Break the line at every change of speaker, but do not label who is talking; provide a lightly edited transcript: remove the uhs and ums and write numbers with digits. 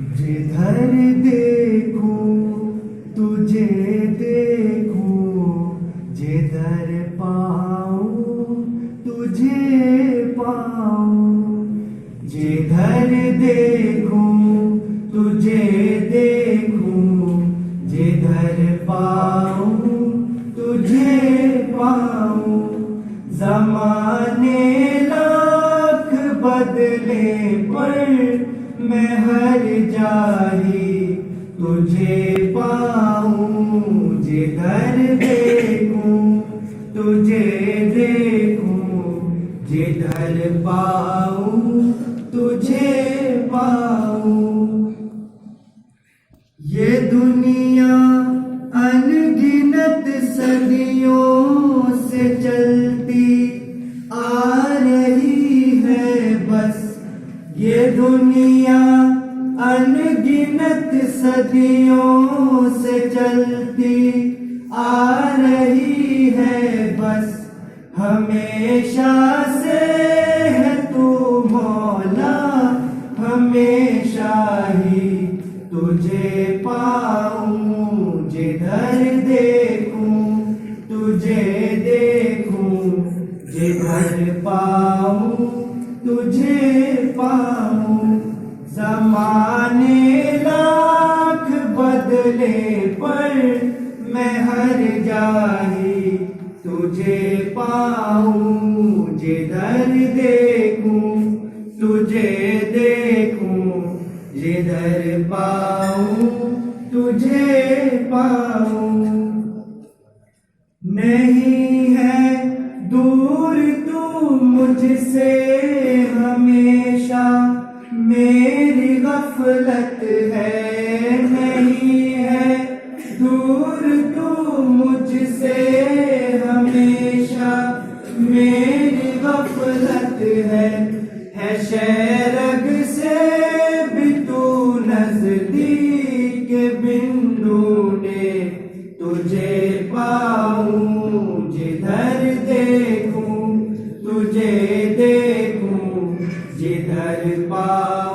जिधर देखूं तुझे देखूं, जिधर पाऊं तुझे पाऊं। जिधर देखूं तुझे देखूं, जिधर पाऊं तुझे पाऊं। ज़माने लाख बदले पर मैं हर जाही तुझे पाऊं। जिधर देखूं तुझे देखूं, जिधर पाऊं तुझे पाऊं। ये दुनिया अनगिनत सदियों से चलती आ रही है बस। ये दुनिया अनगिनत सदियों से चलती आ रही है बस। हमेशा से है तू मौला, हमेशा ही तुझे पाऊं। जिधर देखूं तुझे देखूं, जिधर पाऊं तुझे पाऊं। ज़माने लाख बदले पर मैं हर जाही तुझे पाऊं। जिधर देखूं तुझे देखूं, जिधर पाऊं तुझे पाऊं। नहीं है दूर तू मुझसे हमेशा, मेरी गफलत है। नहीं है दूर तू मुझसे हमेशा, मेरी गफलत है शैरग से भी तू नजदीक। बिंदु ने तुझे पाऊं। जिधर देखूं तुझे देखूं, जिधर पाऊं